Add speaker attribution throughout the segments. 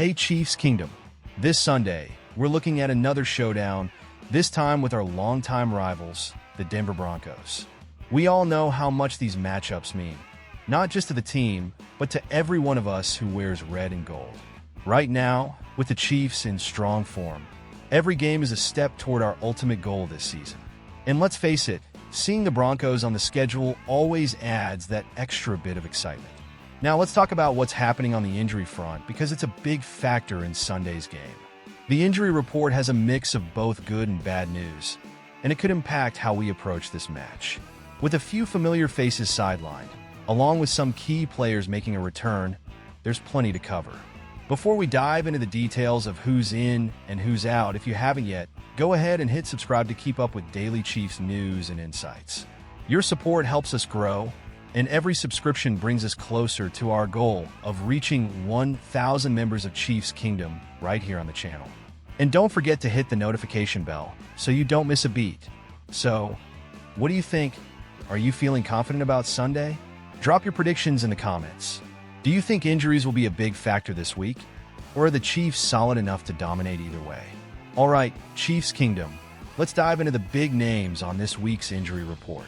Speaker 1: Hey Chiefs Kingdom! This Sunday, we're looking at another showdown, this time with our longtime rivals, the Denver Broncos. We all know how much these matchups mean, not just to the team, but to every one of us who wears red and gold. Right now, with the Chiefs in strong form, every game is a step toward our ultimate goal this season. And let's face it, seeing the Broncos on the schedule always adds that extra bit of excitement. Now let's talk about what's happening on the injury front because it's a big factor in Sunday's game. The injury report has a mix of both good and bad news, and it could impact how we approach this match. With a few familiar faces sidelined, along with some key players making a return, there's plenty to cover. Before we dive into the details of who's in and who's out, if you haven't yet, go ahead and hit subscribe to keep up with daily Chiefs news and insights. Your support helps us grow, and every subscription brings us closer to our goal of reaching 1,000 members of Chiefs Kingdom right here on the channel. And don't forget to hit the notification bell so you don't miss a beat. So, what do you think? Are you feeling confident about Sunday? Drop your predictions in the comments. Do you think injuries will be a big factor this week? Or are the Chiefs solid enough to dominate either way? Alright, Chiefs Kingdom, let's dive into the big names on this week's injury report.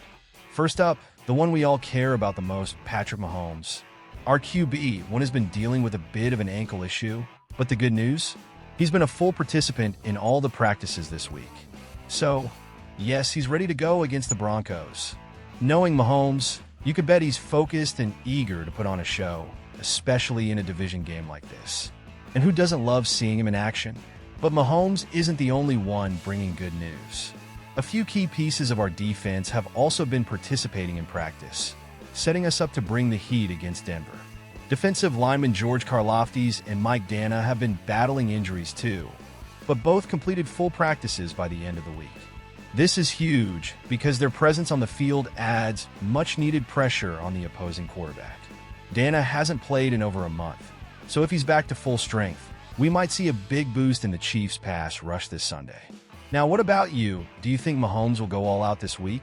Speaker 1: First up, the one we all care about the most, Patrick Mahomes. Our QB, one has been dealing with a bit of an ankle issue, but the good news? He's been a full participant in all the practices this week. So, yes, he's ready to go against the Broncos. Knowing Mahomes, you could bet he's focused and eager to put on a show, especially in a division game like this. And who doesn't love seeing him in action? But Mahomes isn't the only one bringing good news. A few key pieces of our defense have also been participating in practice, setting us up to bring the heat against Denver. Defensive linemen George Karlaftis and Mike Dana have been battling injuries too, but both completed full practices by the end of the week. This is huge because their presence on the field adds much-needed pressure on the opposing quarterback. Dana hasn't played in over a month, so if he's back to full strength, we might see a big boost in the Chiefs' pass rush this Sunday. Now, what about you? Do you think Mahomes will go all out this week?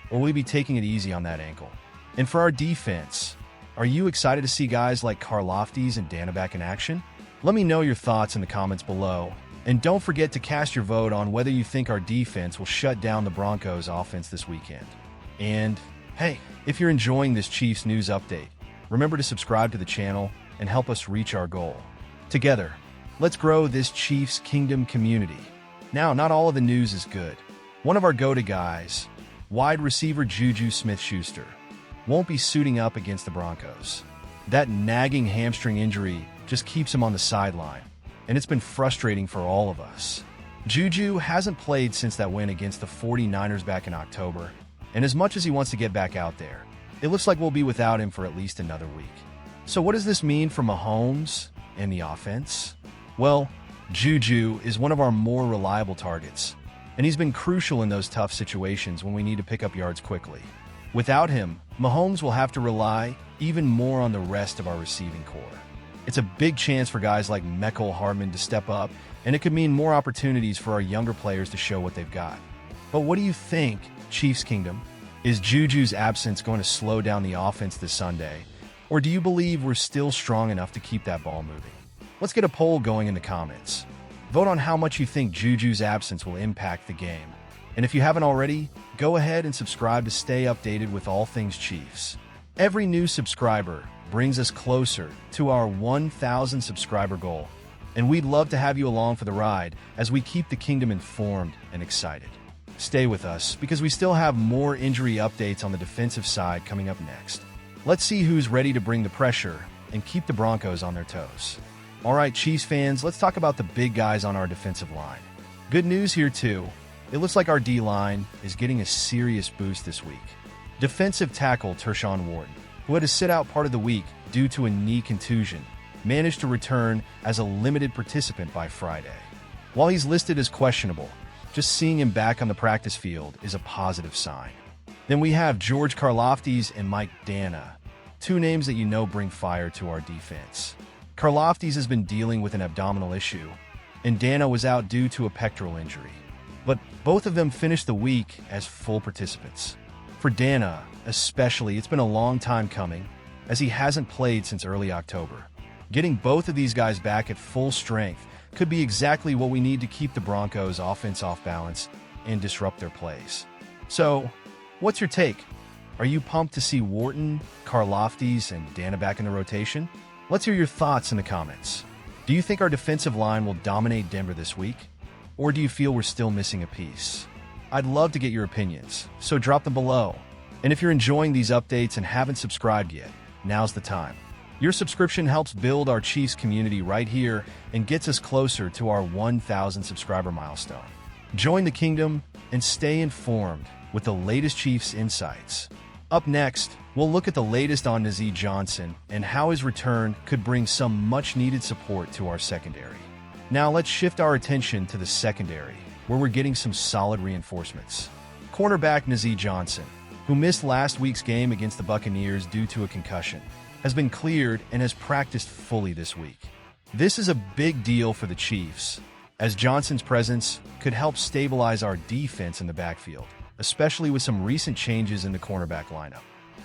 Speaker 1: Or will he be taking it easy on that ankle? And for our defense, are you excited to see guys like Karlaftis and Dana back in action? Let me know your thoughts in the comments below. And don't forget to cast your vote on whether you think our defense will shut down the Broncos' offense this weekend. And, hey, if you're enjoying this Chiefs news update, remember to subscribe to the channel and help us reach our goal. Together, let's grow this Chiefs Kingdom community. Now, not all of the news is good. One of our go-to guys, wide receiver Juju Smith-Schuster, won't be suiting up against the Broncos. That nagging hamstring injury just keeps him on the sideline, and it's been frustrating for all of us. Juju hasn't played since that win against the 49ers back in October, and as much as he wants to get back out there, it looks like we'll be without him for at least another week. So what does this mean for Mahomes and the offense? Well, Juju is one of our more reliable targets, and he's been crucial in those tough situations when we need to pick up yards quickly. Without him, Mahomes will have to rely even more on the rest of our receiving core. It's a big chance for guys like Mecole Hardman to step up, and it could mean more opportunities for our younger players to show what they've got. But what do you think, Chiefs Kingdom? Is Juju's absence going to slow down the offense this Sunday, or do you believe we're still strong enough to keep that ball moving? Let's get a poll going in the comments. Vote on how much you think Juju's absence will impact the game. And if you haven't already, go ahead and subscribe to stay updated with all things Chiefs. Every new subscriber brings us closer to our 1,000 subscriber goal, and we'd love to have you along for the ride as we keep the kingdom informed and excited. Stay with us because we still have more injury updates on the defensive side coming up next. Let's see who's ready to bring the pressure and keep the Broncos on their toes. Alright, Chiefs fans, let's talk about the big guys on our defensive line. Good news here too. It looks like our D-line is getting a serious boost this week. Defensive tackle Tershawn Wharton, who had to sit out part of the week due to a knee contusion, managed to return as a limited participant by Friday. While he's listed as questionable, just seeing him back on the practice field is a positive sign. Then we have George Karlaftis and Mike Dana, two names that you know bring fire to our defense. Karlaftis has been dealing with an abdominal issue, and Dana was out due to a pectoral injury. But both of them finished the week as full participants. For Dana, especially, it's been a long time coming, as he hasn't played since early October. Getting both of these guys back at full strength could be exactly what we need to keep the Broncos' offense off balance and disrupt their plays. So, what's your take? Are you pumped to see Wharton, Karlaftis, and Dana back in the rotation? Let's hear your thoughts in the comments. Do you think our defensive line will dominate Denver this week? Or do you feel we're still missing a piece? I'd love to get your opinions, so drop them below. And if you're enjoying these updates and haven't subscribed yet, now's the time. Your subscription helps build our Chiefs community right here and gets us closer to our 1,000 subscriber milestone. Join the kingdom and stay informed with the latest Chiefs insights. Up next, we'll look at the latest on Nazeeh Johnson and how his return could bring some much-needed support to our secondary. Now let's shift our attention to the secondary, where we're getting some solid reinforcements. Cornerback Nazeeh Johnson, who missed last week's game against the Buccaneers due to a concussion, has been cleared and has practiced fully this week. This is a big deal for the Chiefs, as Johnson's presence could help stabilize our defense in the backfield, especially with some recent changes in the cornerback lineup.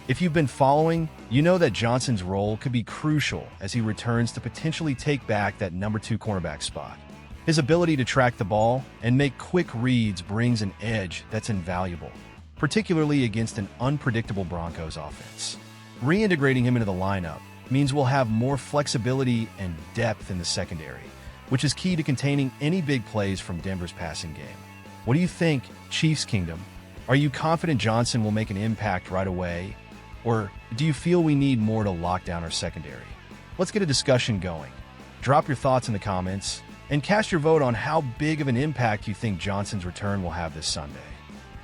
Speaker 1: If you've been following, you know that Johnson's role could be crucial as he returns to potentially take back that number 2 cornerback spot. His ability to track the ball and make quick reads brings an edge that's invaluable, particularly against an unpredictable Broncos offense. Reintegrating him into the lineup means we'll have more flexibility and depth in the secondary, which is key to containing any big plays from Denver's passing game. What do you think, Chiefs Kingdom? Are you confident Johnson will make an impact right away? Or do you feel we need more to lock down our secondary? Let's get a discussion going. Drop your thoughts in the comments and cast your vote on how big of an impact you think Johnson's return will have this Sunday.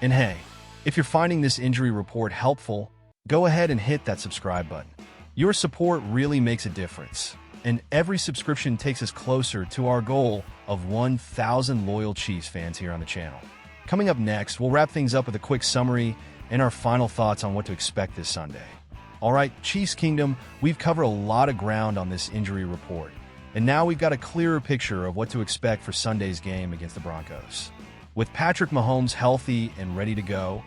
Speaker 1: And hey, if you're finding this injury report helpful, go ahead and hit that subscribe button. Your support really makes a difference, and every subscription takes us closer to our goal of 1,000 loyal Chiefs fans here on the channel. Coming up next, we'll wrap things up with a quick summary and our final thoughts on what to expect this Sunday. All right, Chiefs Kingdom, we've covered a lot of ground on this injury report, and now we've got a clearer picture of what to expect for Sunday's game against the Broncos. With Patrick Mahomes healthy and ready to go,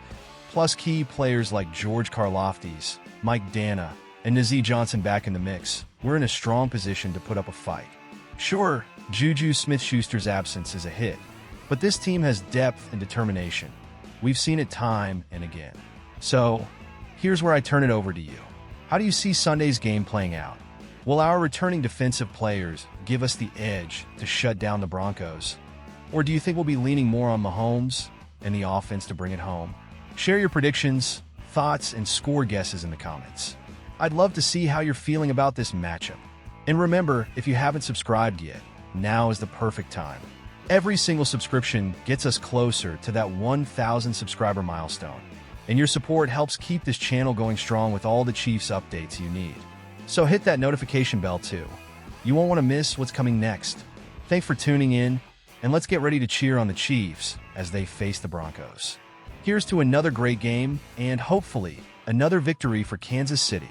Speaker 1: plus key players like George Karlaftis, Mike Dana, and Nazeeh Johnson back in the mix, we're in a strong position to put up a fight. Sure, Juju Smith-Schuster's absence is a hit, but this team has depth and determination. We've seen it time and again. So, here's where I turn it over to you. How do you see Sunday's game playing out? Will our returning defensive players give us the edge to shut down the Broncos? Or do you think we'll be leaning more on Mahomes and the offense to bring it home? Share your predictions, thoughts, and score guesses in the comments. I'd love to see how you're feeling about this matchup. And remember, if you haven't subscribed yet, now is the perfect time. Every single subscription gets us closer to that 1,000 subscriber milestone, and your support helps keep this channel going strong with all the Chiefs updates you need. So hit that notification bell too. You won't want to miss what's coming next. Thanks for tuning in, and let's get ready to cheer on the Chiefs as they face the Broncos. Here's to another great game and, hopefully, another victory for Kansas City.